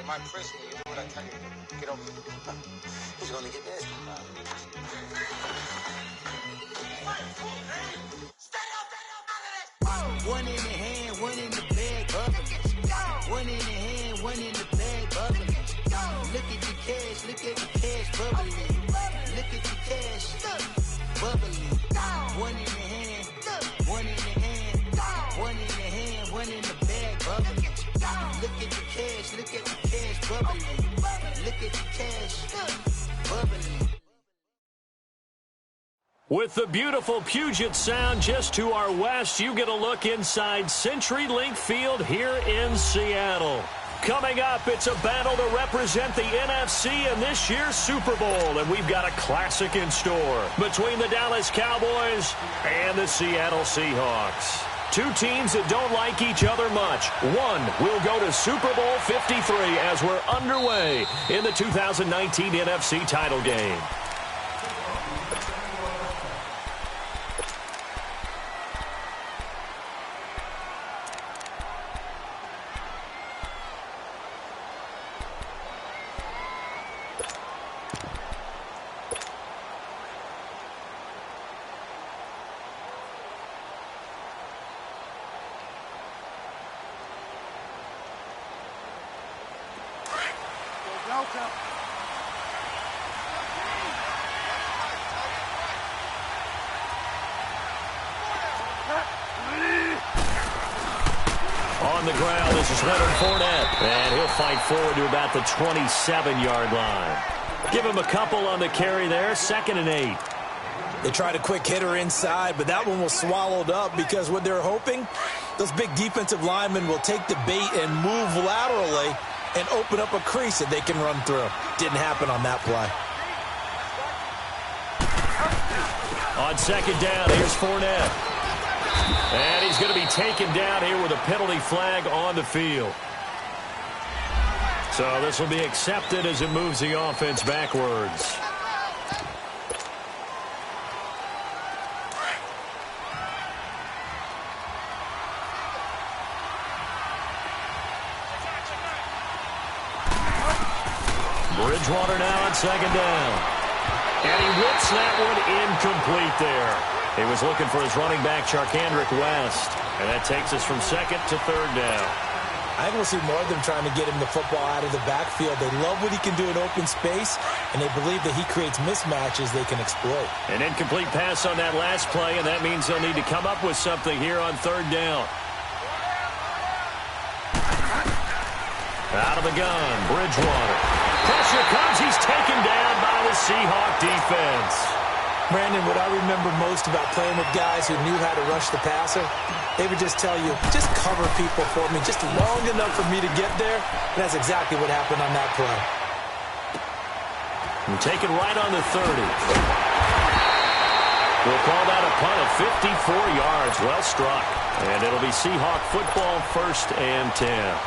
You might press me. You do what I tell you to do. Get over here. He's going to get this. One in the hand, one in the bag, bubbling. One in the hand, one in the bag, bubbling. Look at the cash, bubbling. Look at the cash, bubbling. One in the hand, one in the hand, one in the hand, one in the bag, bubbling. Look at the cash, bubbling. Look at the cash, bubbling. With the beautiful Puget Sound just to our west, you get a look inside CenturyLink Field here in Seattle. Coming up, it's a battle to represent the NFC in this year's Super Bowl, and we've got a classic in store between the Dallas Cowboys and the Seattle Seahawks. Two teams that don't like each other much. One will go to Super Bowl 53 as we're underway in the 2019 NFC title game. On the ground, this is Leonard Fournette, and he'll fight forward to about the 27-yard line. Give him a couple on the carry there, 2nd and 8. They tried a quick hitter inside, but that one was swallowed up because what they're hoping, those big defensive linemen will take the bait and move laterally and open up a crease that they can run through. Didn't happen on that play. On 2nd down, here's Fournette. And he's going to be taken down here with a penalty flag on the field. So this will be accepted as it moves the offense backwards. Bridgewater now on 2nd down. And he whips that one incomplete there. He was looking for his running back, Charkandrick West. And that takes us from 2nd to 3rd down. I think we'll see more of them trying to get him the football out of the backfield. They love what he can do in open space, and they believe that he creates mismatches they can exploit. An incomplete pass on that last play, and that means they'll need to come up with something here on 3rd down. Out of the gun, Bridgewater. Pressure comes. He's taken down by the Seahawk defense. Brandon, what I remember most about playing with guys who knew how to rush the passer, they would just tell you, just cover people for me, just long enough for me to get there. And that's exactly what happened on that play. And taken right on the 30. We'll call that a punt of 54 yards. Well struck. And it'll be Seahawk football, 1st and 10.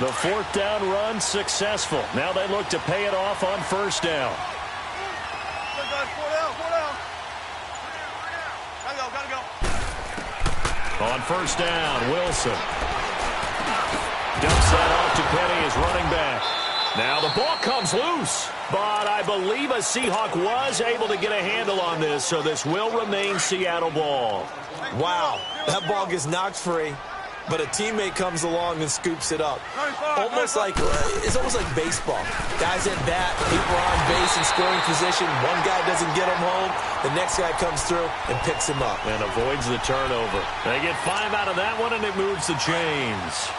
The 4th down run successful. Now they look to pay it off on 1st down. On 1st down, Wilson dumps that off to Penny as running back. Now the ball comes loose, but I believe a Seahawk was able to get a handle on this, so this will remain Seattle ball. Wow, that ball gets knocked free, but a teammate comes along and scoops it up. It's almost like baseball. Guys at bat, people are on base in scoring position. One guy doesn't get him home. The next guy comes through and picks him up. And avoids the turnover. They get 5 out of that one, and it moves the chains.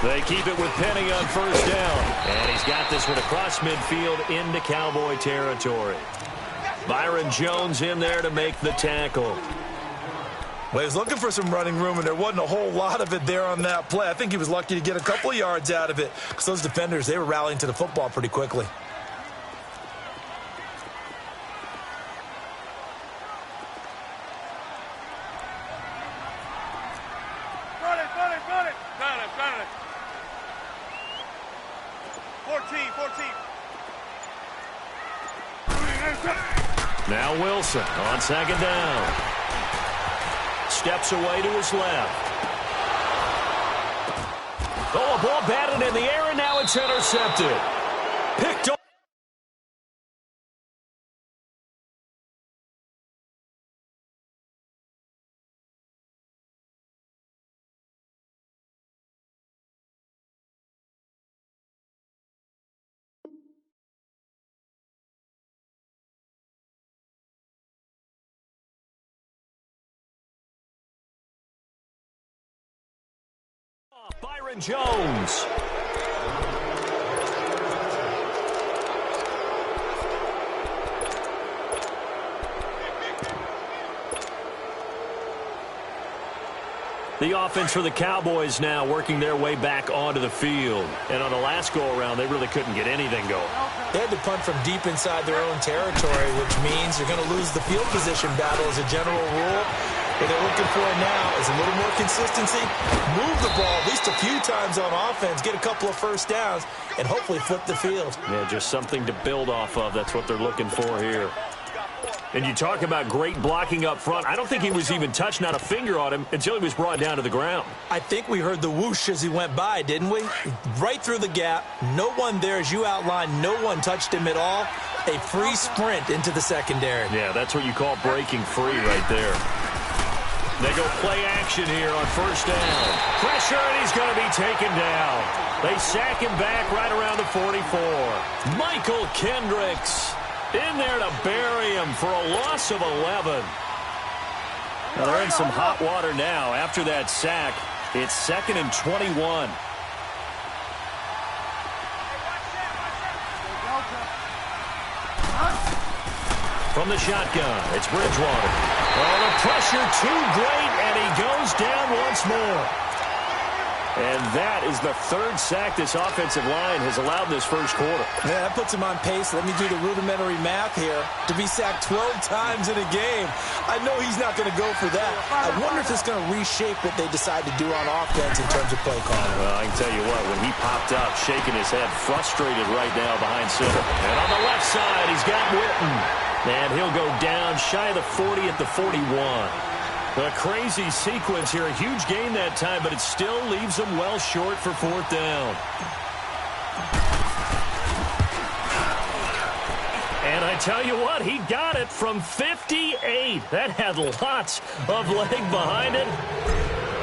They keep it with Penny on 1st down. And he's got this one across midfield into Cowboy territory. Byron Jones in there to make the tackle. Well, he was looking for some running room, and there wasn't a whole lot of it there on that play. I think he was lucky to get a couple of yards out of it because those defenders, they were rallying to the football pretty quickly. Run it. Got it. 14. Now Wilson on second down. Steps away to his left. Oh, a ball batted in the air, and now it's intercepted. Picked off. Byron Jones. The offense for the Cowboys now working their way back onto the field. And on the last go-around, they really couldn't get anything going. They had to punt from deep inside their own territory, which means you're going to lose the field position battle as a general rule. What they're looking for now is a little more consistency, move the ball at least a few times on offense, get a couple of first downs, and hopefully flip the field. Yeah, just something to build off of. That's what they're looking for here. And you talk about great blocking up front. I don't think he was even touched, not a finger on him, until he was brought down to the ground. I think we heard the whoosh as he went by, didn't we? Right through the gap. No one there, as you outlined. No one touched him at all. A free sprint into the secondary. Yeah, that's what you call breaking free right there. They go play action here on first down. Pressure, and he's going to be taken down. They sack him back right around the 44. Michael Kendricks in there to bury him for a loss of 11. Now they're in some hot water now. After that sack, it's 2nd and 21. From the shotgun, it's Bridgewater. Oh, the pressure too great, and he goes down once more. And that is the 3rd sack this offensive line has allowed in this first quarter. Yeah, that puts him on pace. Let me do the rudimentary math here. To be sacked 12 times in a game, I know he's not going to go for that. I wonder if it's going to reshape what they decide to do on offense in terms of play calling. Well, I can tell you what, when he popped up, shaking his head, frustrated right now behind center. And on the left side, he's got Witten. And he'll go down shy of the 40 at the 41. A crazy sequence here. A huge gain that time, but it still leaves them well short for 4th down. And I tell you what, he got it from 58. That had lots of leg behind it.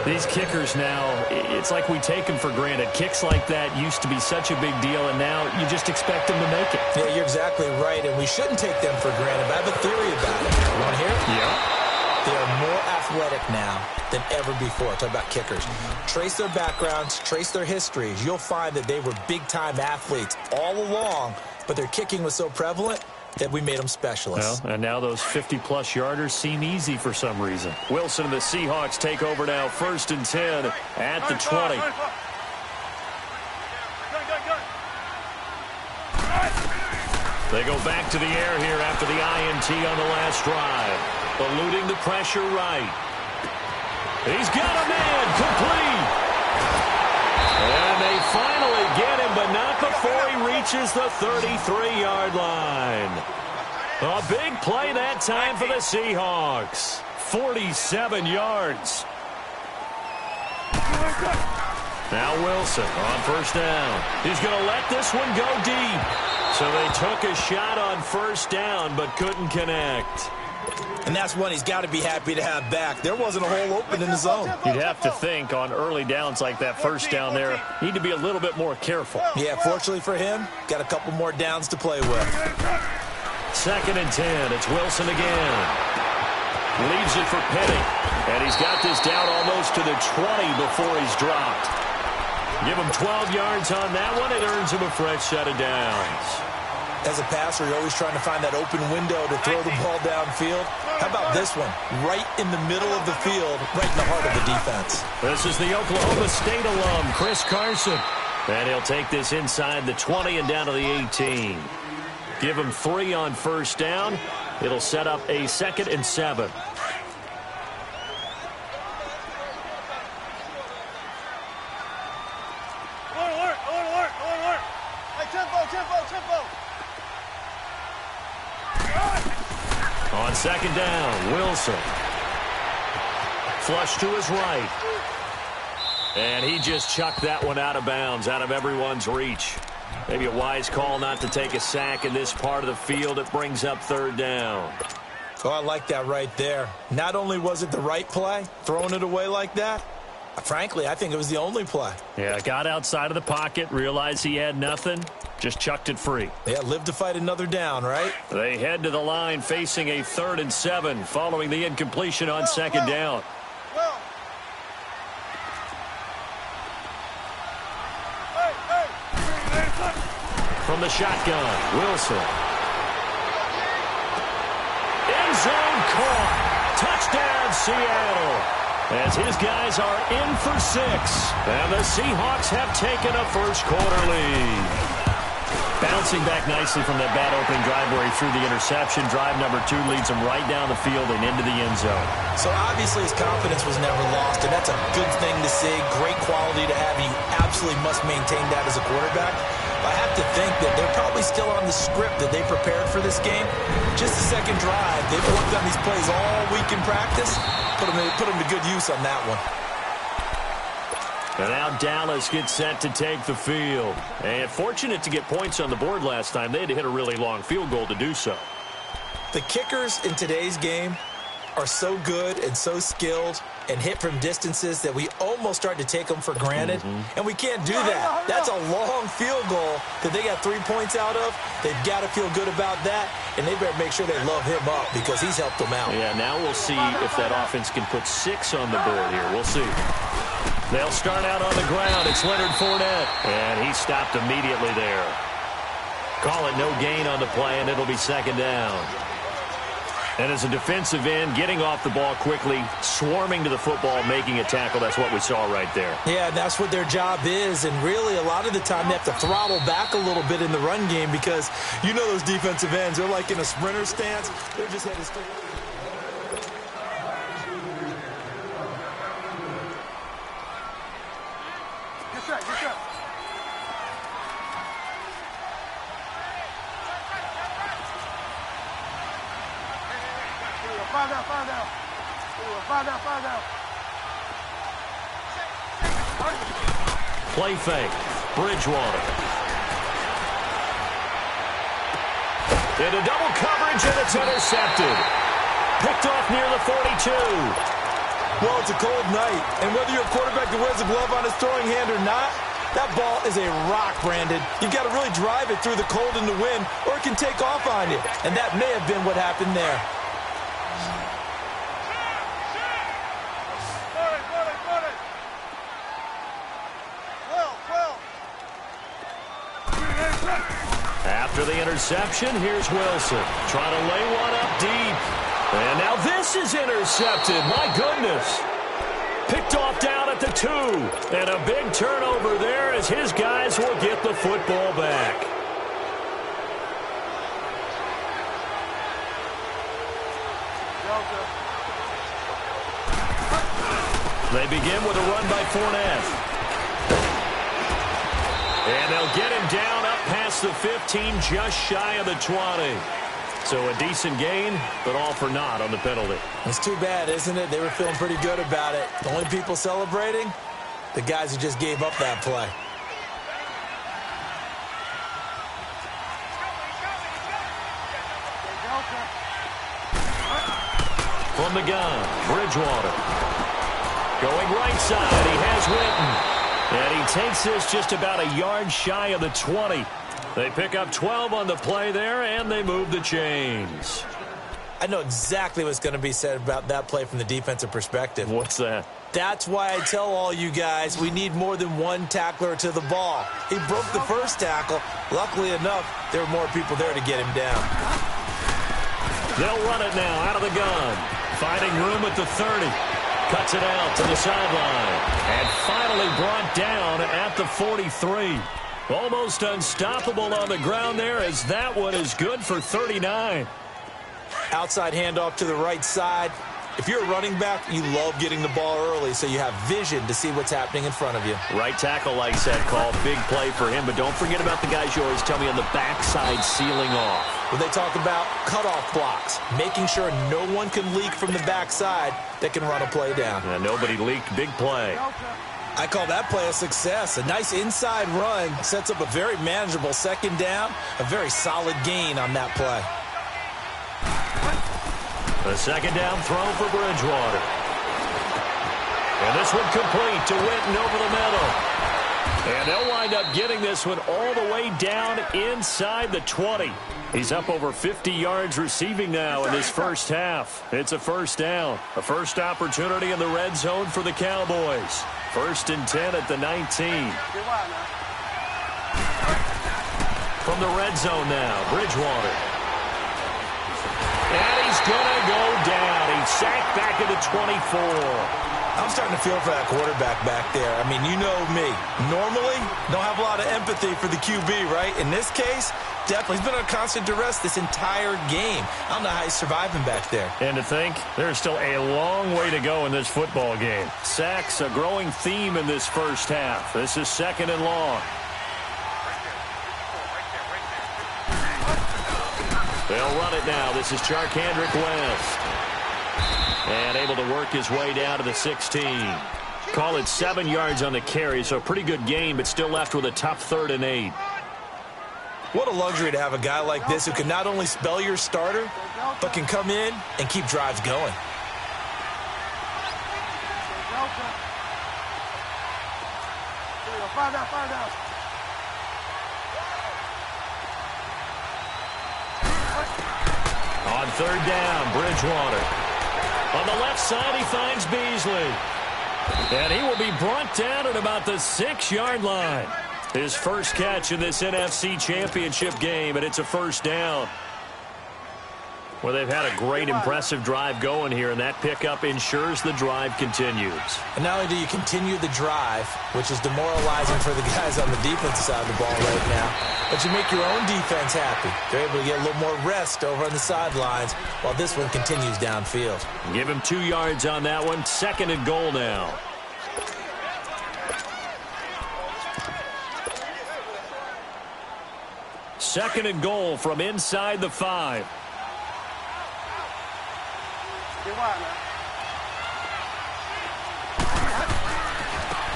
These kickers now, it's like we take them for granted. Kicks like that used to be such a big deal, and now you just expect them to make it. Yeah, you're exactly right, and we shouldn't take them for granted. But I have a theory about it. You want to hear it? Yeah. They are more athletic now than ever before. Talk about kickers. Trace their backgrounds, trace their histories. You'll find that they were big-time athletes all along, but their kicking was so prevalent that we made them specialists. Well, and now those 50-plus yarders seem easy for some reason. Wilson and the Seahawks take over now, 1st and 10 at the 20. They go back to the air here after the INT on the last drive. Eluding the pressure right. He's got a man complete. And they finally get him, but not before he reaches the 33-yard line. A big play that time for the Seahawks. 47 yards. Now Wilson on first down. He's going to let this one go deep. So they took a shot on first down, but couldn't connect. And that's one he's got to be happy to have back. There wasn't a hole open in the zone. You'd have to think on early downs like that first down there, need to be a little bit more careful. Yeah, fortunately for him, got a couple more downs to play with. 2nd and 10. It's Wilson again. Leaves it for Penny. And he's got this down almost to the 20 before he's dropped. Give him 12 yards on that one. It earns him a fresh set of downs. As a passer, you're always trying to find that open window to throw the ball downfield. How about this one? Right in the middle of the field, right in the heart of the defense. This is the Oklahoma State alum, Chris Carson. And he'll take this inside the 20 and down to the 18. Give him 3 on first down. It'll set up a 2nd and 7. On 2nd down, Wilson. Flush to his right. And he just chucked that one out of bounds, out of everyone's reach. Maybe a wise call not to take a sack in this part of the field. It brings up 3rd down. Oh, I like that right there. Not only was it the right play, throwing it away like that, frankly, I think it was the only play. Yeah, got outside of the pocket, realized he had nothing, just chucked it free. Yeah, live to fight another down, right? They head to the line facing a 3rd and 7 following the incompletion on 2nd down. From the shotgun, Wilson. End zone caught. Touchdown, Seattle. As his guys are in for 6. And the Seahawks have taken a first-quarter lead. Bouncing back nicely from that bad opening drive where he threw the interception. Drive number 2 leads him right down the field and into the end zone. So obviously his confidence was never lost, and that's a good thing to see. Great quality to have. He absolutely must maintain that as a quarterback. I have to think that they're probably still on the script that they prepared for this game. Just the second drive. They've worked on these plays all week in practice. Put them to good use on that one. And now Dallas gets set to take the field. And fortunate to get points on the board last time. They had to hit a really long field goal to do so. The kickers in today's game are so good and so skilled and hit from distances that we almost start to take them for granted. And we can't do that. That's a long field goal that they got 3 points out of. They've got to feel good about that, and they better make sure they love him up because he's helped them out. Yeah, now we'll see if that offense can put 6 on the board here. We'll see. They'll start out on the ground. It's Leonard Fournette, and he stopped immediately there. Call it no gain on the play, and it'll be 2nd down. And as a defensive end, getting off the ball quickly, swarming to the football, making a tackle, that's what we saw right there. Yeah, that's what their job is, and really a lot of the time they have to throttle back a little bit in the run game because you know those defensive ends, they're like in a sprinter stance. They're just headed straight. Play fake. Bridgewater. Into double coverage, and it's intercepted. Picked off near the 42. Well, it's a cold night, and whether you're a quarterback that wears a glove on his throwing hand or not, that ball is a rock, Brandon. You've got to really drive it through the cold and the wind, or it can take off on you. And that may have been what happened there. After the interception, here's Wilson. Trying to lay one up deep. And now this is intercepted. My goodness. Picked off down at the 2. And a big turnover there as his guys will get the football back. They begin with a run by Fournette. And they'll get him down up past the 15, just shy of the 20. So a decent gain, but all for naught on the penalty. It's too bad, isn't it? They were feeling pretty good about it. The only people celebrating, the guys who just gave up that play. From the gun, Bridgewater. Going right side, he has Witten. And he takes this just about a yard shy of the 20. They pick up 12 on the play there, and they move the chains. I know exactly what's going to be said about that play from the defensive perspective. What's that? That's why I tell all you guys we need more than one tackler to the ball. He broke the first tackle. Luckily enough, there were more people there to get him down. They'll run it now out of the gun. Finding room at the 30. Cuts it out to the sideline. And finally brought down at the 43. Almost unstoppable on the ground there, as that one is good for 39. Outside handoff to the right side. If you're a running back, you love getting the ball early so you have vision to see what's happening in front of you. Right tackle likes that call. Big play for him, but don't forget about the guys you always tell me on the backside sealing off. When they talk about cutoff blocks, making sure no one can leak from the backside that can run a play down. Yeah, nobody leaked. Big play. I call that play a success. A nice inside run sets up a very manageable second down, a very solid gain on that play. The second down throw for Bridgewater. And this one complete to Witten over the middle. And they'll wind up getting this one all the way down inside the 20. He's up over 50 yards receiving now in this first half. It's a first down. A first opportunity in the red zone for the Cowboys. 1st and 10 at the 19. From the red zone now, Bridgewater. And he's going to go down. He's sacked back at the 24. I'm starting to feel for that quarterback back there. I mean, you know me. Normally, don't have a lot of empathy for the QB, right? In this case, definitely. He's been under constant duress this entire game. I don't know how he's surviving back there. And to think, there's still a long way to go in this football game. Sacks, a growing theme in this first half. This is 2nd and long. They'll run it now. This is Charkandrick West. And able to work his way down to the 16. Call it 7 yards on the carry, so a pretty good game, but still left with a tough 3rd and 8. What a luxury to have a guy like this who can not only spell your starter, but can come in and keep drives going. Fire down. On 3rd down, Bridgewater. On the left side, he finds Beasley. And he will be brought down at about the 6-yard line. His first catch in this NFC Championship game, and it's a first down. Well, they've had a great, impressive drive going here, and that pickup ensures the drive continues. And not only do you continue the drive, which is demoralizing for the guys on the defensive side of the ball right now, but you make your own defense happy. They're able to get a little more rest over on the sidelines while this one continues downfield. Give him 2 yards on that one. 2nd and goal now. Second and goal from inside the 5.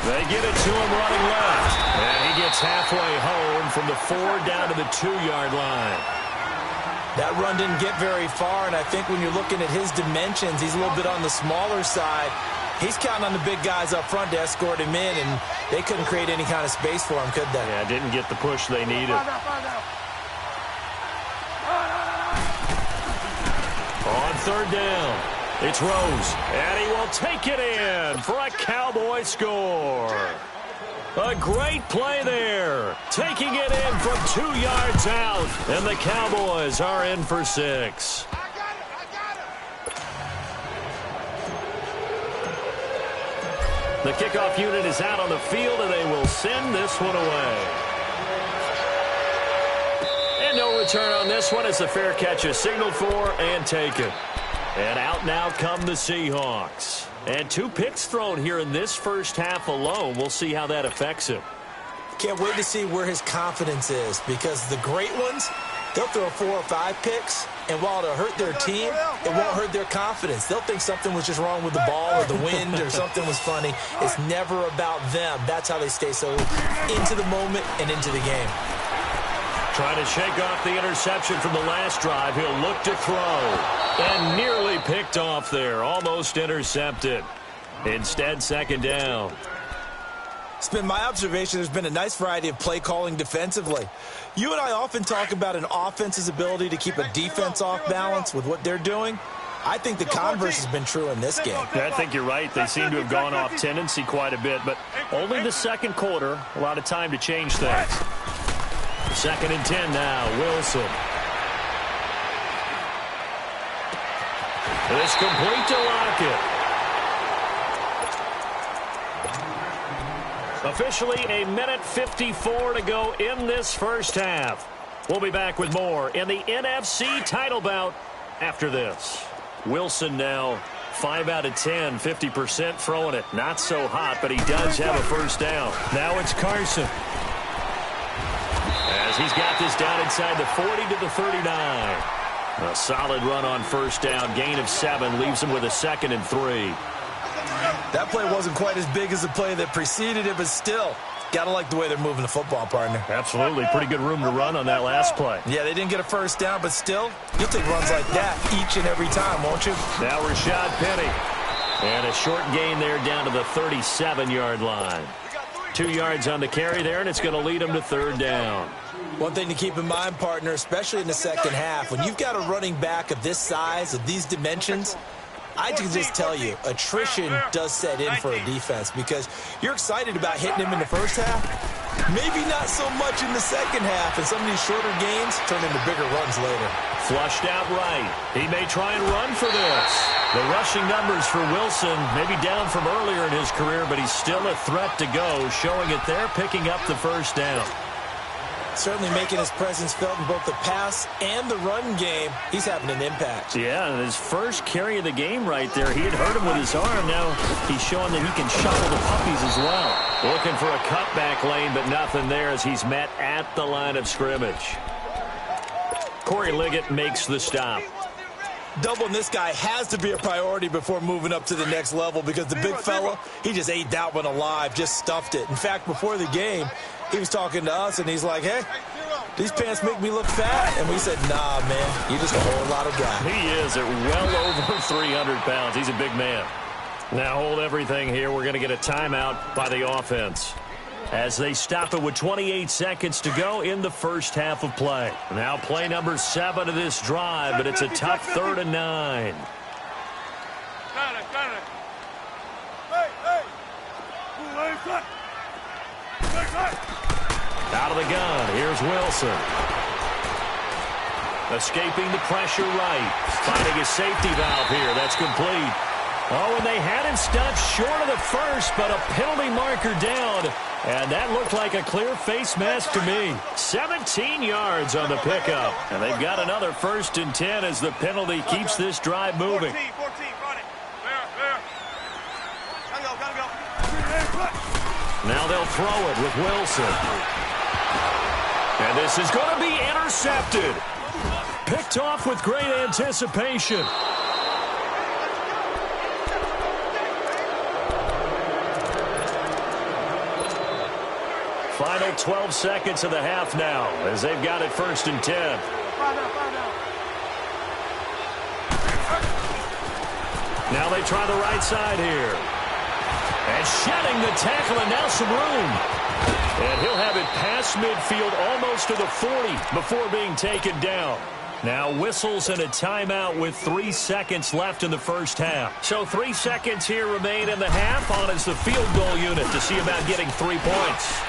They get it to him running left. And he gets halfway home from the 4 down to the 2-yard line. That run didn't get very far, and I think when you're looking at his dimensions, he's a little bit on the smaller side. He's counting on the big guys up front to escort him in, and they couldn't create any kind of space for him, could they? Yeah, didn't get the push they needed. On 3rd down, it's Rose, and he will take it in for a Cowboy score. A great play there, taking it in from 2 yards out, and the Cowboys are in for 6. The kickoff unit is out on the field, and they will send this one away. And no return on this one as the fair catch is signaled for and taken. And out now come the Seahawks. And 2 picks thrown here in this first half alone. We'll see how that affects him. Can't wait to see where his confidence is, because the great ones, they'll throw 4 or 5 picks, and while it'll hurt their team, it won't hurt their confidence. They'll think something was just wrong with the ball or the wind or something was funny. It's never about them. That's how they stay so into the moment and into the game. Trying to shake off the interception from the last drive. He'll look to throw. And nearly picked off there. Almost intercepted. Instead, 2nd down. It's been my observation there's been a nice variety of play calling defensively. You and I often talk about an offense's ability to keep a defense off balance with what they're doing. I think the converse has been true in this game. Yeah, I think you're right. They seem to have gone off tendency quite a bit, but only the second quarter. A lot of time to change things. 2nd and 10 now. Wilson. It's complete to Lockett. Officially a minute 54 to go in this first half. We'll be back with more in the NFC title bout after this. Wilson now 5 out of 10, 50% throwing it. Not so hot, but he does have a first down. Now it's Carson. As he's got this down inside the 40 to the 39. A solid run on first down. Gain of 7 leaves him with a 2nd and 3. That play wasn't quite as big as the play that preceded it, but still, got to like the way they're moving the football, partner. Absolutely. Pretty good room to run on that last play. Yeah, they didn't get a first down, but still, you'll take runs like that each and every time, won't you? Now Rashad Penny. And a short gain there down to the 37-yard line. 2 yards on the carry there, and it's going to lead him to 3rd down. One thing to keep in mind, partner, especially in the second half, when you've got a running back of this size, of these dimensions, I can just tell you, attrition does set in for a defense because you're excited about hitting him in the first half. Maybe not so much in the second half, and some of these shorter gains turn into bigger runs later. Flushed out right. He may try and run for this. The rushing numbers for Wilson may be down from earlier in his career, but he's still a threat to go, showing it there, picking up the first down. Certainly making his presence felt in both the pass and the run game. He's having an impact. Yeah, and his first carry of the game right there, he had hurt him with his arm. Now he's showing that he can shovel the puppies as well. Looking for a cutback lane, but nothing there as he's met at the line of scrimmage. Corey Liggett makes the stop. Doubling this guy has to be a priority before moving up to the next level because the big fella, he just ate that one alive, just stuffed it. In fact, before the game, he was talking to us, and he's like, hey, these pants make me look fat. And we said, nah, man, you're just a whole lot of guy. He is at well over 300 pounds. He's a big man. Now hold everything here. We're going to get a timeout by the offense as they stop it with 28 seconds to go in the first half of play. Now play number 7 of this drive, but it's a tough 3rd and 9. Out of the gun, here's Wilson. Escaping the pressure right. Finding a safety valve here. That's complete. Oh, and they had him stopped short of the first, but a penalty marker down. And that looked like a clear face mask to me. 17 yards on the pickup. And they've got another 1st and 10 as the penalty keeps this drive moving. 14, run it. There. Gotta go. Now they'll throw it with Wilson. And this is going to be intercepted. Picked off with great anticipation. Final 12 seconds of the half now as they've got it 1st and 10. Now they try the right side here. And shedding the tackle, and now some room. And he'll have it past midfield almost to the 40 before being taken down. Now whistles and a timeout with 3 seconds left in the first half. So 3 seconds here remain in the half. On is the field goal unit to see about getting 3 points.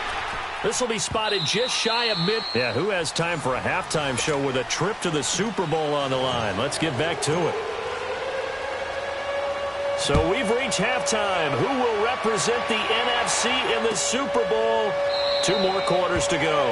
This will be spotted just shy of mid. Yeah, who has time for a halftime show with a trip to the Super Bowl on the line? Let's get back to it. So we've reached halftime. Who will represent the NFC in the Super Bowl? 2 more quarters to go.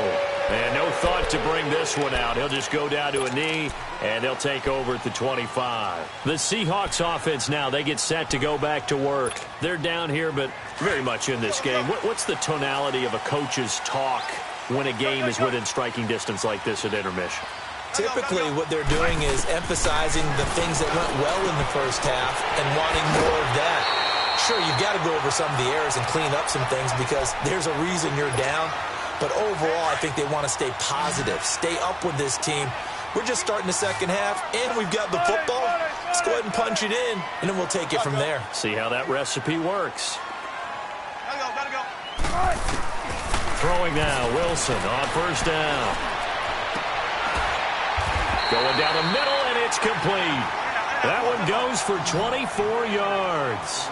And no thought to bring this one out. He'll just go down to a knee, and they'll take over at the 25. The Seahawks offense now, they get set to go back to work. They're down here, but very much in this game. What's the tonality of a coach's talk when a game is within striking distance like this at intermission? Typically, what they're doing is emphasizing the things that went well in the first half and wanting more of that. Sure, you've got to go over some of the errors and clean up some things because there's a reason you're down. But overall, I think they want to stay positive, stay up with this team. We're just starting the second half, and we've got the football. Let's go ahead and punch it in, and then we'll take it from there. See how that recipe works. Gotta go. Throwing now, Wilson on first down. Going down the middle, and it's complete. That one goes for 24 yards.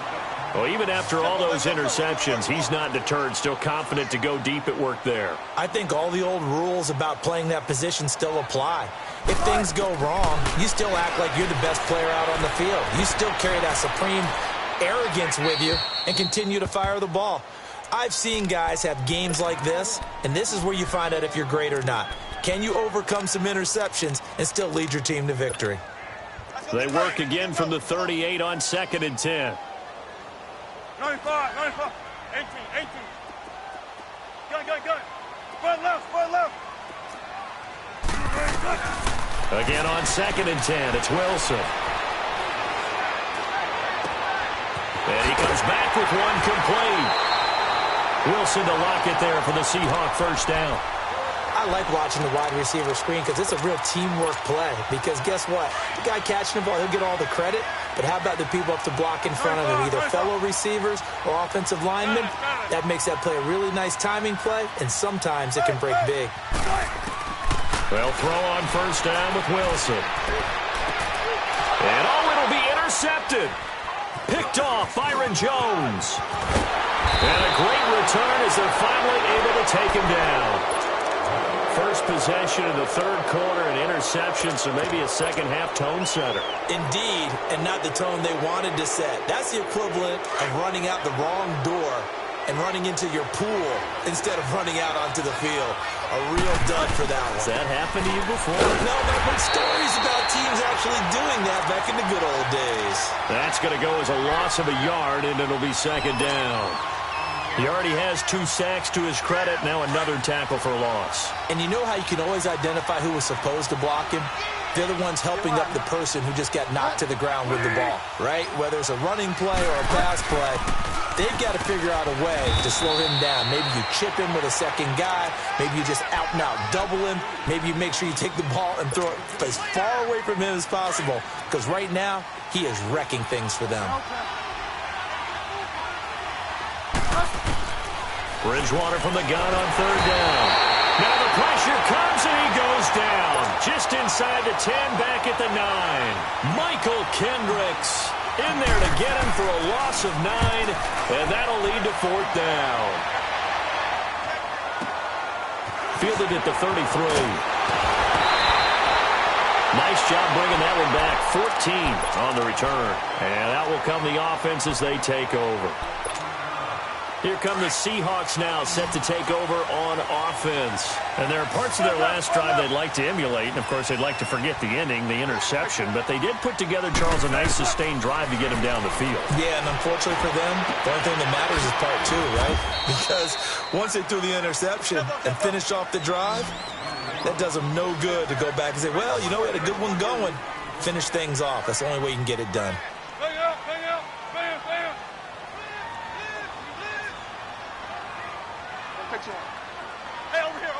Well, even after all those interceptions, he's not deterred, still confident to go deep at work there. I think all the old rules about playing that position still apply. If things go wrong, you still act like you're the best player out on the field. You still carry that supreme arrogance with you and continue to fire the ball. I've seen guys have games like this, and this is where you find out if you're great or not. Can you overcome some interceptions and still lead your team to victory? They work again from the 38 on 2nd and 10. 95, 95, 18. Go. Spread left. Again on 2nd and 10, it's Wilson. And he comes back with one complete. Wilson to lock it there for the Seahawk first down. I like watching the wide receiver screen because it's a real teamwork play. Because guess what? The guy catching the ball, he'll get all the credit. But how about the people up to block in front of him, either fellow receivers or offensive linemen? That makes that play a really nice timing play, and sometimes it can break big. Well, throw on first down with Wilson. And it'll be intercepted. Picked off, Byron Jones. And a great return as they're finally able to take him down. First possession in the third quarter, an interception, so maybe a second-half tone setter. Indeed, and not the tone they wanted to set. That's the equivalent of running out the wrong door and running into your pool instead of running out onto the field. A real dud for that one. Has that happened to you before? No, but I've heard stories about teams actually doing that back in the good old days. That's going to go as a loss of a yard, and it'll be second down. He already has 2 sacks to his credit, now another tackle for loss. And you know how you can always identify who was supposed to block him? They're the ones helping up the person who just got knocked to the ground with the ball, right? Whether it's a running play or a pass play, they've got to figure out a way to slow him down. Maybe you chip him with a second guy. Maybe you just out-and-out double him. Maybe you make sure you take the ball and throw it as far away from him as possible, because right now he is wrecking things for them. Bridgewater from the gun on third down. Now the pressure comes and he goes down. Just inside the 10, back at the 9. Michael Kendricks in there to get him for a loss of 9, and that'll lead to 4th down. Fielded at the 33. Nice job bringing that one back. 14 on the return. And that will come the offense as they take over. Here come the Seahawks now, set to take over on offense. And there are parts of their last drive they'd like to emulate. And, of course, they'd like to forget the ending, the interception. But they did put together, Charles, a nice sustained drive to get him down the field. Yeah, and unfortunately for them, the only thing that matters is part 2, right? Because once they threw the interception and finished off the drive, that does them no good to go back and say, well, you know, we had a good one going. Finish things off. That's the only way you can get it done. Hey, over here.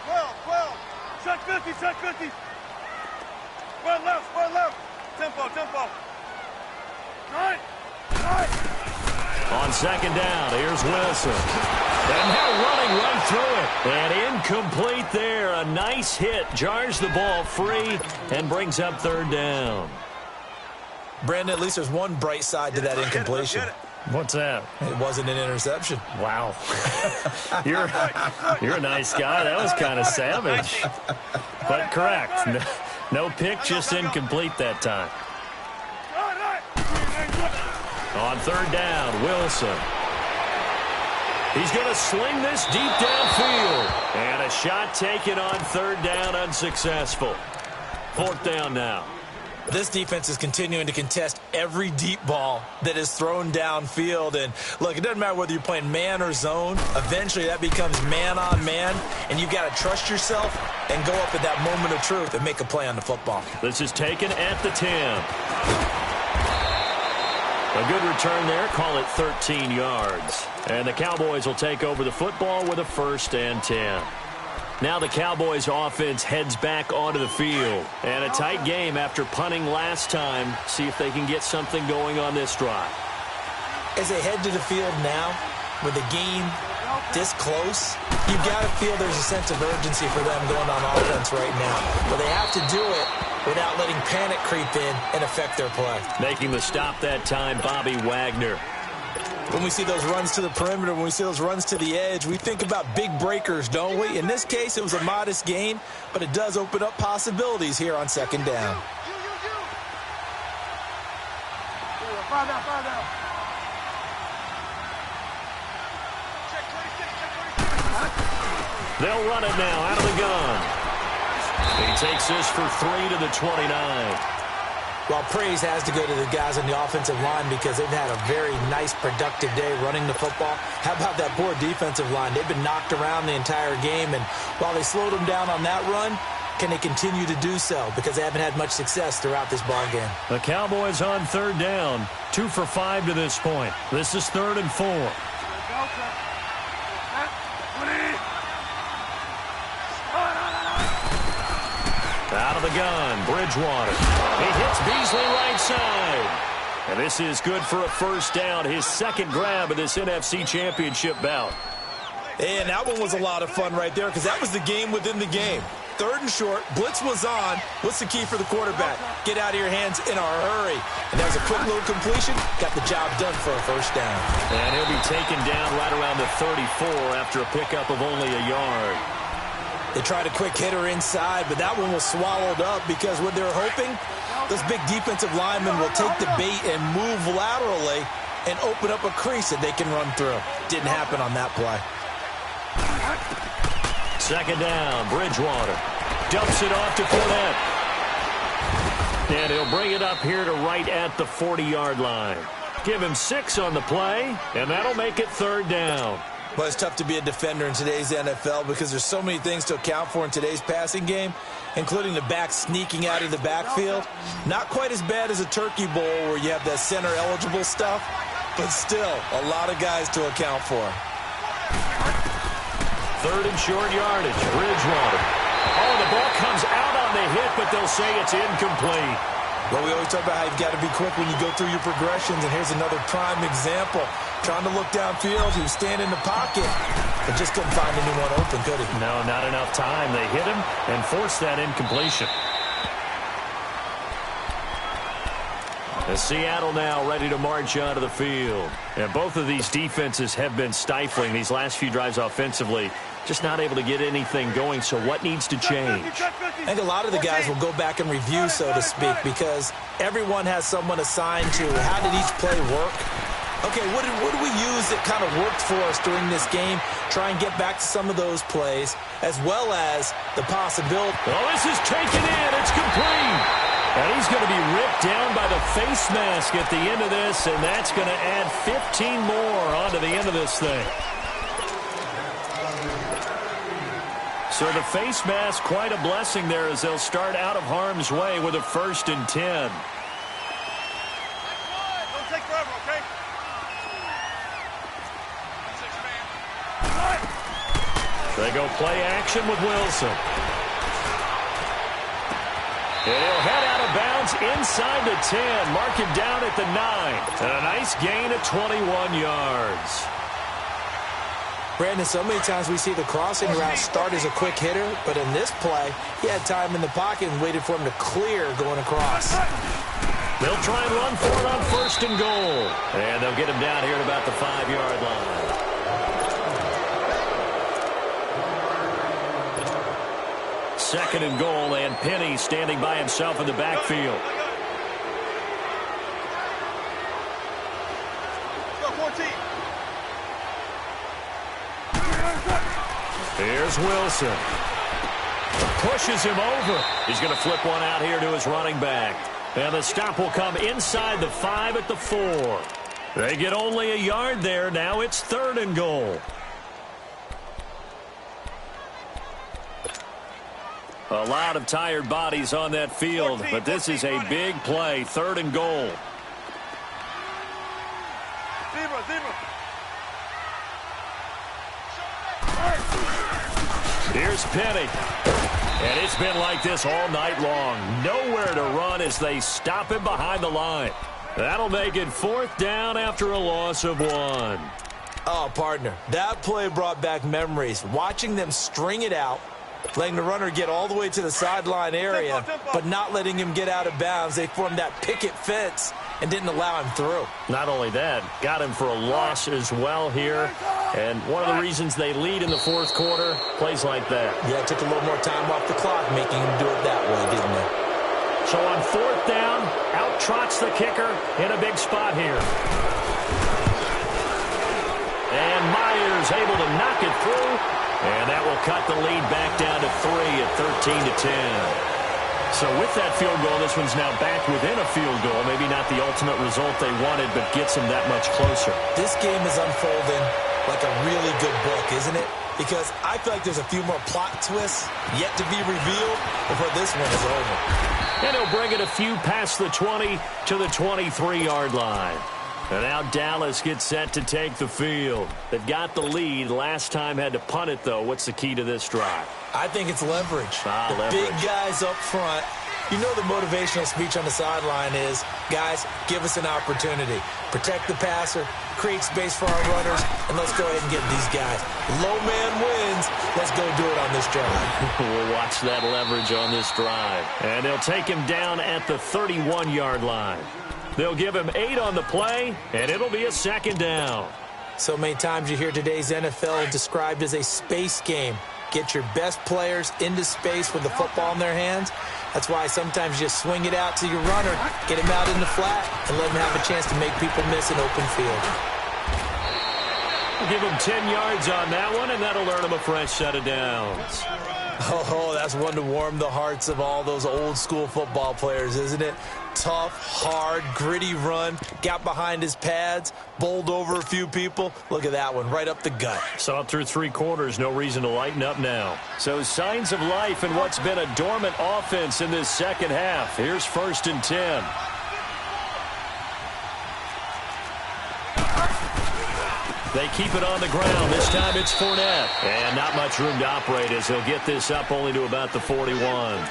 12. Check 50. Spread left. Tempo. Right. On second down, here's Wilson. And now running right through it. And incomplete there. A nice hit. Jars the ball free and brings up third down. Brandon, at least there's one bright side to that incompletion. What's that? It wasn't an interception. Wow. You're a nice guy. That was kind of savage. But correct. No pick, just incomplete that time. On third down, Wilson. He's going to sling this deep downfield. And a shot taken on third down, unsuccessful. 4th down now. This defense is continuing to contest every deep ball that is thrown downfield. And, look, it doesn't matter whether you're playing man or zone. Eventually, that becomes man-on-man, and you've got to trust yourself and go up at that moment of truth and make a play on the football. This is taken at the 10. A good return there. Call it 13 yards. And the Cowboys will take over the football with a 1st and 10. Now the Cowboys offense heads back onto the field. And a tight game after punting last time. See if they can get something going on this drive. As they head to the field now, with the game this close, you've got to feel there's a sense of urgency for them going on offense right now. But they have to do it without letting panic creep in and affect their play. Making the stop that time, Bobby Wagner. When we see those runs to the perimeter, when we see those runs to the edge, we think about big breakers, don't we? In this case, it was a modest gain, but it does open up possibilities here on second down. They'll run it now out of the gun. He takes this for 3 to the 29. Well, praise has to go to the guys on the offensive line because they've had a very nice, productive day running the football. How about that poor defensive line? They've been knocked around the entire game, and while they slowed them down on that run, can they continue to do so? Because they haven't had much success throughout this ball game. The Cowboys on third down, 2 for 5 to this point. This is 3rd and 4. Out of the gun, Bridgewater. He hits Beasley right side. And this is good for a first down, his second grab of this NFC Championship bout. And that one was a lot of fun right there because that was the game within the game. 3rd and short, blitz was on. What's the key for the quarterback? Get out of your hands in a hurry. And that was a quick little completion. Got the job done for a first down. And he'll be taken down right around the 34 after a pickup of only a yard. They tried a quick hitter inside, but that one was swallowed up because what they're hoping, those big defensive linemen will take the bait and move laterally and open up a crease that they can run through. Didn't happen on that play. Second down, Bridgewater. Dumps it off to Fournette. And he'll bring it up here to right at the 40-yard line. Give him 6 on the play, and that'll make it 3rd down. Well, it's tough to be a defender in today's NFL because there's so many things to account for in today's passing game, including the back sneaking out of the backfield. Not quite as bad as a turkey bowl where you have that center-eligible stuff, but still a lot of guys to account for. 3rd and short yardage, Bridgewater. Oh, the ball comes out on the hit, but they'll say it's incomplete. Well, we always talk about how you've got to be quick when you go through your progressions, and here's another prime example. Trying to look downfield, he was standing in the pocket, but just couldn't find anyone open, could he? No, not enough time. They hit him and forced that incompletion. The Seattle now ready to march onto the field. And both of these defenses have been stifling these last few drives offensively. Just not able to get anything going, so what needs to change? I think a lot of the guys will go back and review, so to speak, because everyone has someone assigned to how did each play work. Okay, what did we use that kind of worked for us during this game? Try and get back to some of those plays, as well as the possibility. Oh, this is taken in. It's complete. And he's going to be ripped down by the face mask at the end of this, and that's going to add 15 more onto the end of this thing. So the face mask, quite a blessing there as they'll start out of harm's way with a 1st and 10. Don't take forever, okay? They go play action with Wilson. And he'll head out of bounds inside the 10. Mark him down at the 9. And a nice gain of 21 yards. Brandon, so many times we see the crossing route start as a quick hitter, but in this play, he had time in the pocket and waited for him to clear going across. They'll try and run for it on 1st and goal. And they'll get him down here at about the 5-yard line. Second and goal, and Penny standing by himself in the backfield. Here's Wilson. Pushes him over. He's going to flip one out here to his running back. And the stop will come inside the 5 at the 4. They get only a yard there. Now it's 3rd and goal. A lot of tired bodies on that field, but this is a big play. 3rd and goal. Here's Penny. And it's been like this all night long. Nowhere to run as they stop him behind the line. That'll make it 4th down after a loss of 1. Oh, partner, that play brought back memories. Watching them string it out, letting the runner get all the way to the sideline area, but not letting him get out of bounds. They formed that picket fence and didn't allow him through. Not only that, got him for a loss as well here. And one of the reasons they lead in the fourth quarter, plays like that. Yeah, it took a little more time off the clock, making him do it that way, didn't it? So on fourth down, out trots the kicker in a big spot here. And Myers able to knock it through. And that will cut the lead back down to 3 at 13-10. So with that field goal, this one's now back within a field goal. Maybe not the ultimate result they wanted, but gets them that much closer. This game is unfolding like a really good book, isn't it? Because I feel like there's a few more plot twists yet to be revealed before this one is over. And he'll bring it a few past the 20 to the 23-yard line. And now Dallas gets set to take the field. They've got the lead. Last time had to punt it, though. What's the key to this drive? I think it's leverage. Leverage. Big guys up front. You know the motivational speech on the sideline is, guys, give us an opportunity. Protect the passer, create space for our runners, and let's go ahead and get these guys. Low man wins. Let's go do it on this drive. We'll watch that leverage on this drive. And they'll take him down at the 31-yard line. They'll give him 8 on the play, and it'll be a second down. So many times you hear today's NFL described as a space game. Get your best players into space with the football in their hands. That's why sometimes you just swing it out to your runner, get him out in the flat, and let him have a chance to make people miss an open field. We'll give him 10 yards on that one, and that'll earn him a fresh set of downs. Oh, that's one to warm the hearts of all those old-school football players, isn't it? Tough, hard, gritty run, got behind his pads, bowled over a few people. Look at that one, right up the gut. Saw it through 3 quarters, no reason to lighten up now. So signs of life in what's been a dormant offense in this second half. Here's 1st and 10. They keep it on the ground. This time it's Fournette. And not much room to operate as he'll get this up only to about the 41.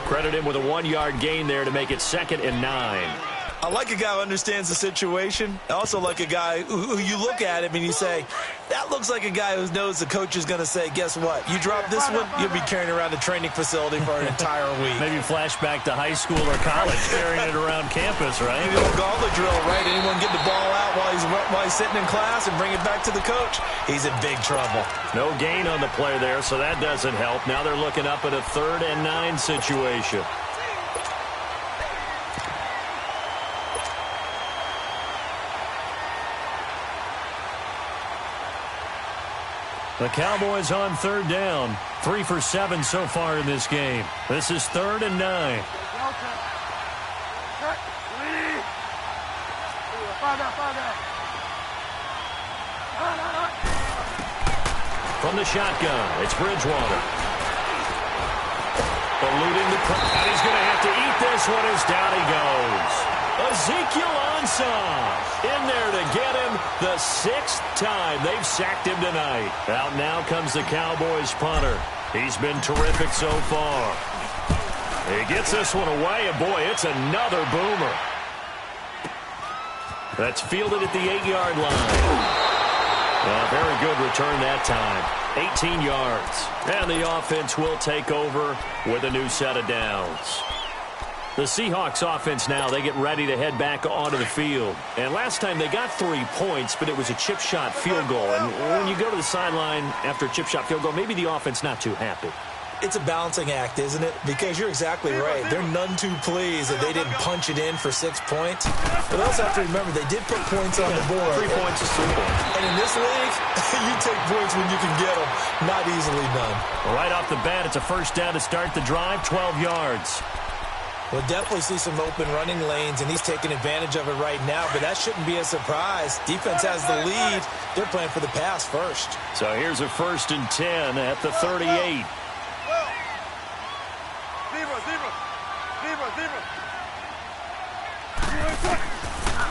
Credit him with a 1-yard gain there to make it 2nd and 9. I like a guy who understands the situation. I also like a guy who you look at him and you say, that looks like a guy who knows the coach is going to say, guess what? You drop this one, you'll be carrying around the training facility for an entire week. Maybe flashback to high school or college, carrying it around campus, right? The old gauntlet drill, right? Anyone get the ball out while he's sitting in class and bring it back to the coach? He's in big trouble. No gain on the play there, so that doesn't help. Now they're looking up at a 3rd and 9 situation. The Cowboys on 3rd down. 3 for 7 so far in this game. This is 3rd and 9. From the shotgun, it's Bridgewater. Eluding the press, and he's going to have to eat this one as down he goes. Ezekiel Ansah in there to get him the 6th time they've sacked him tonight. Out now comes the Cowboys punter. He's been terrific so far. He gets this one away, and boy, it's another boomer. That's fielded at the 8-yard line. Very good return that time. 18 yards. And the offense will take over with a new set of downs. The Seahawks offense now, they get ready to head back onto the field. And last time they got 3 points, but it was a chip shot field goal. And when you go to the sideline after a chip shot field goal, maybe the offense not too happy. It's a balancing act, isn't it? Because you're exactly right. They're none too pleased that they didn't punch it in for 6 points. But also have to remember, they did put points on the board. 3 points is 3 points. And in this league, you take points when you can get them. Not easily done. Right off the bat, it's a 1st down to start the drive, 12 yards. We'll definitely see some open running lanes, and he's taking advantage of it right now, but that shouldn't be a surprise. Defense has the lead. They're playing for the pass first. So here's a 1st and 10 at the 38.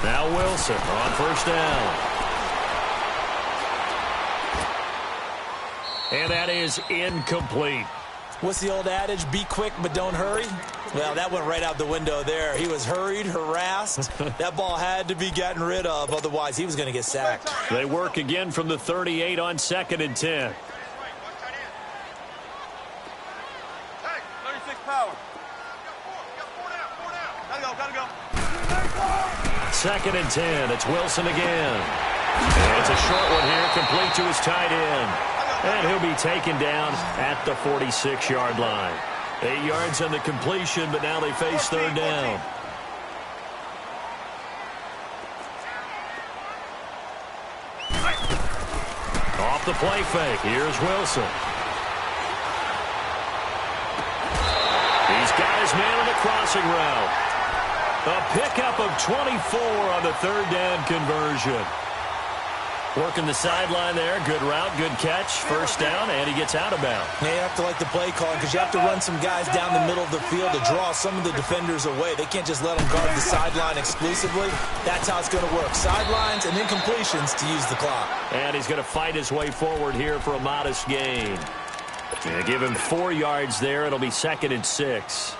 Now Wilson on 1st down. And that is incomplete. What's the old adage? Be quick, but don't hurry. Well, that went right out the window there. He was hurried, harassed. That ball had to be gotten rid of. Otherwise, he was going to get sacked. They work again from the 38 on 2nd and 10. Hey, 36 power. Gotta go. 2nd and 10. It's Wilson again. And it's a short one here, complete to his tight end. And he'll be taken down at the 46-yard line. 8 yards on the completion, but now they face 3rd down. Off the play fake. Here's Wilson. He's got his man on the crossing route. A pickup of 24 on the 3rd down conversion. Working the sideline there. Good route, good catch. 1st down, and he gets out of bounds. Yeah, you have to like the play calling because you have to run some guys down the middle of the field to draw some of the defenders away. They can't just let them guard the sideline exclusively. That's how it's going to work. Sidelines and then completions to use the clock. And he's going to fight his way forward here for a modest gain. Yeah, give him 4 yards there. It'll be 2nd and 6.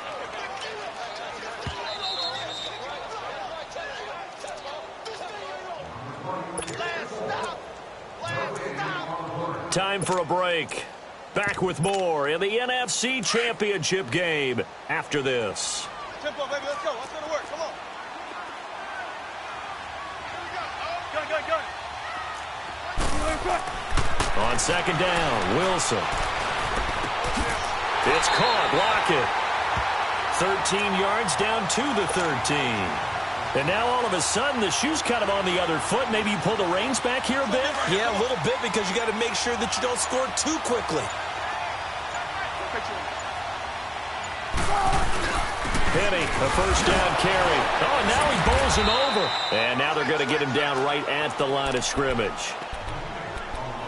Time for a break. Back with more in the NFC Championship game after this. Tempo, baby, let's go. Let's go to work. Come on. Gun. On 2nd down, Wilson. It's caught. Lockett. 13 yards down to the 13. And now all of a sudden the shoe's kind of on the other foot. Maybe you pull the reins back here a bit? Yeah, a little bit because you got to make sure that you don't score too quickly. Penny, a 1st down carry. Oh, and now he bowls him over. And now they're going to get him down right at the line of scrimmage.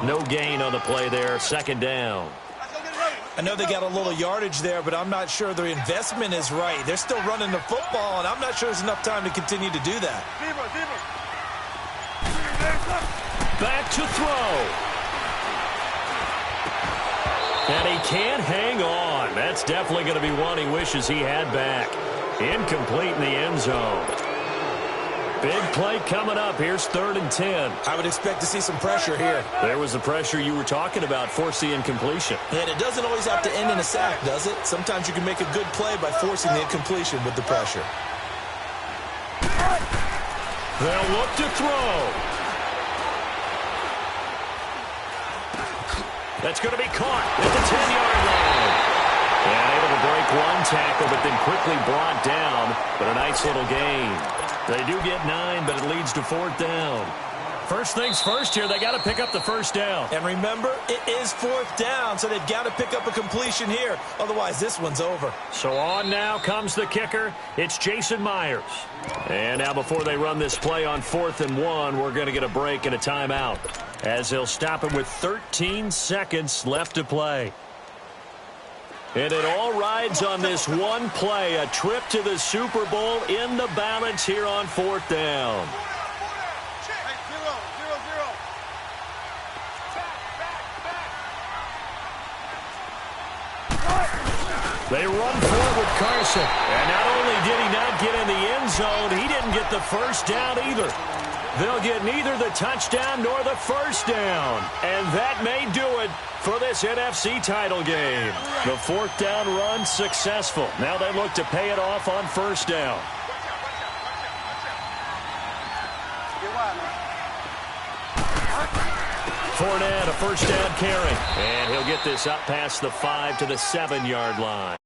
No gain on the play there. 2nd down. I know they got a little yardage there, but I'm not sure their investment is right. They're still running the football, and I'm not sure there's enough time to continue to do that. Back to throw. And he can't hang on. That's definitely going to be one he wishes he had back. Incomplete in the end zone. Big play coming up. Here's 3rd and 10. I would expect to see some pressure here. There was the pressure you were talking about, forcing the incompletion. And it doesn't always have to end in a sack, does it? Sometimes you can make a good play by forcing the incompletion with the pressure. They'll look to throw. That's going to be caught at the 10-yard line. And able to break one tackle, but then quickly brought down. But a nice little gain. They do get 9, but it leads to 4th down. First things first here, they got to pick up the 1st down. And remember, it is 4th down, so they've got to pick up a completion here. Otherwise, this one's over. So on now comes the kicker. It's Jason Myers. And now before they run this play on 4th and 1, we're going to get a break and a timeout, as they'll stop it with 13 seconds left to play. And it all rides on this one play, a trip to the Super Bowl in the balance here on 4th down. They run forward with Carson. And not only did he not get in the end zone, he didn't get the 1st down either. They'll get neither the touchdown nor the 1st down. And that may do it for this NFC title game. The 4th down run successful. Now they look to pay it off on 1st down. Fournette, a 1st down carry. And he'll get this up past the 5 to the 7-yard line.